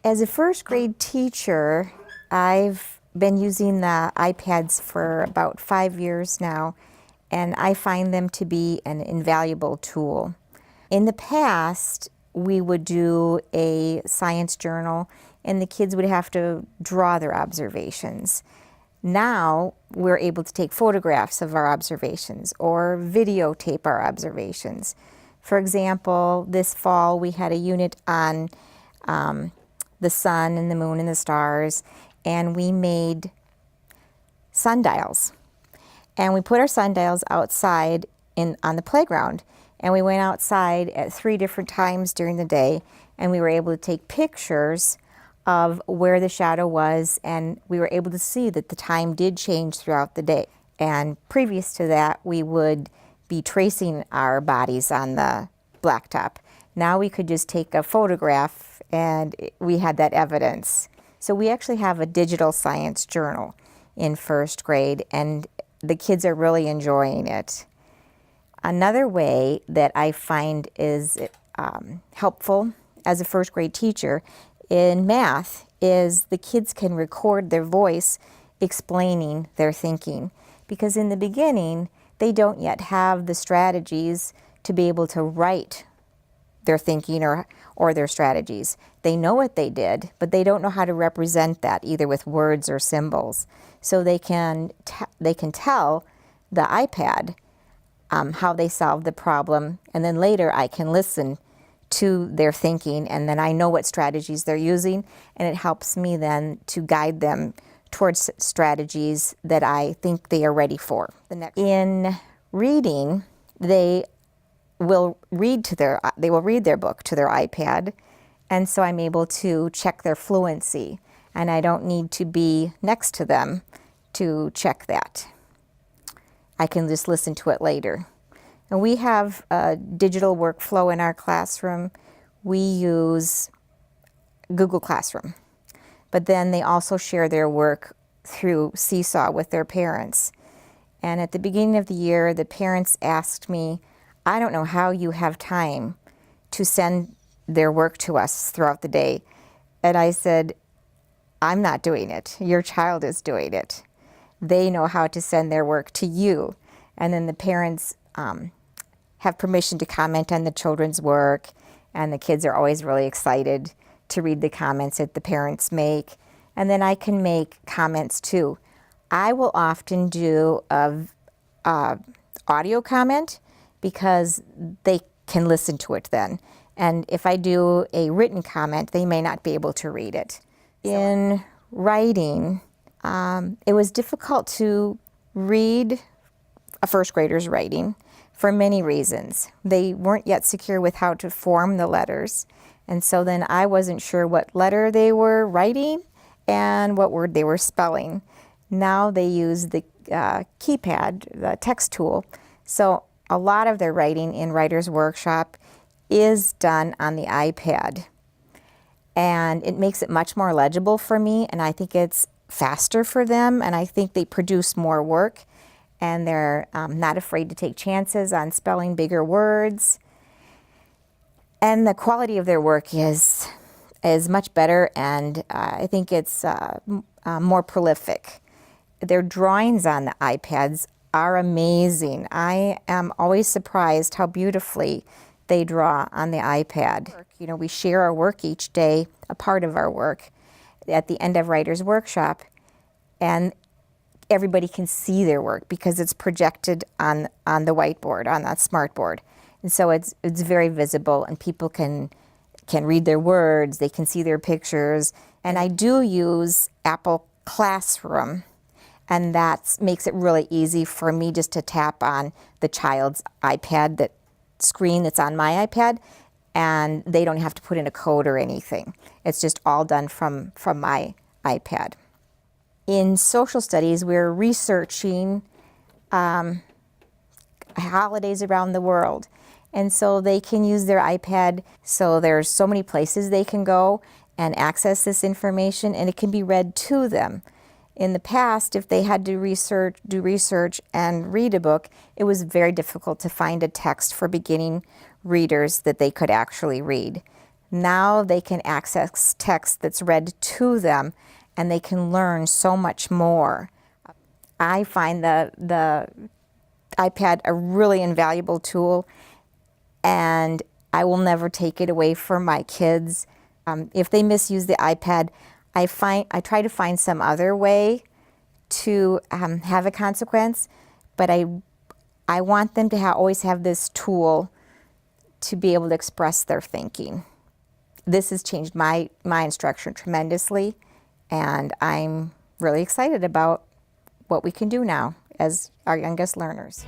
As a first grade teacher, I've been using the iPads for about 5 years now, and I find them to be an invaluable tool. In the past, we would do a science journal, and the kids would have to draw their observations. Now, we're able to take photographs of our observations or videotape our observations. For example, this fall we had a unit on the sun and the moon and the stars, and we made sundials. And we put our sundials outside on the playground, and we went outside at 3 different times during the day, and we were able to take pictures of where the shadow was, and we were able to see that the time did change throughout the day. And previous to that, we would be tracing our bodies on the blacktop. Now we could just take a photograph and we had that evidence. So we actually have a digital science journal in first grade, and the kids are really enjoying it. Another way that I find is helpful as a first grade teacher in math is the kids can record their voice explaining their thinking, because in the beginning they don't yet have the strategies to be able to write their thinking or their strategies. They know what they did, but they don't know how to represent that either with words or symbols. So they can tell the iPad how they solved the problem, and then later I can listen to their thinking, and then I know what strategies they're using, and it helps me then to guide them towards strategies that I think they are ready for. In reading, they will read their book to their iPad, and so I'm able to check their fluency, and I don't need to be next to them to check that. I can just listen to it later. And we have a digital workflow in our classroom. We use Google Classroom, but then they also share their work through Seesaw with their parents. And at the beginning of the year, the parents asked me, I don't know how you have time to send their work to us throughout the day. And I said, I'm not doing it. Your child is doing it. They know how to send their work to you. And then the parents have permission to comment on the children's work, and the kids are always really excited to read the comments that the parents make. And then I can make comments too. I will often do a audio comment because they can listen to it then. And if I do a written comment, they may not be able to read it. In writing, it was difficult to read a first grader's writing for many reasons. They weren't yet secure with how to form the letters, and so then I wasn't sure what letter they were writing and what word they were spelling. Now they use the keypad, the text tool, so a lot of their writing in Writer's Workshop is done on the iPad, and it makes it much more legible for me, and I think it's faster for them, and I think they produce more work, and they're not afraid to take chances on spelling bigger words. And the quality of their work is much better, and I think it's more prolific. Their drawings on the iPads are amazing. I am always surprised how beautifully they draw on the iPad. You know, we share our work each day, a part of our work, at the end of Writer's Workshop, and everybody can see their work because it's projected on the whiteboard, on that smart board. And so it's very visible, and people can read their words, they can see their pictures. And I do use Apple Classroom, and that makes it really easy for me just to tap on the child's iPad, that screen that's on my iPad, and they don't have to put in a code or anything. It's just all done from my iPad. In social studies, we're researching holidays around the world. And so they can use their iPad. So there's so many places they can go and access this information, and it can be read to them. In the past, if they had to do research and read a book, it was very difficult to find a text for beginning readers that they could actually read. Now they can access text that's read to them, and they can learn so much more. I find the iPad a really invaluable tool, and I will never take it away from my kids. If they misuse the iPad, I try to find some other way to have a consequence, but I want them to always have this tool to be able to express their thinking. This has changed my instruction tremendously, and I'm really excited about what we can do now as our youngest learners.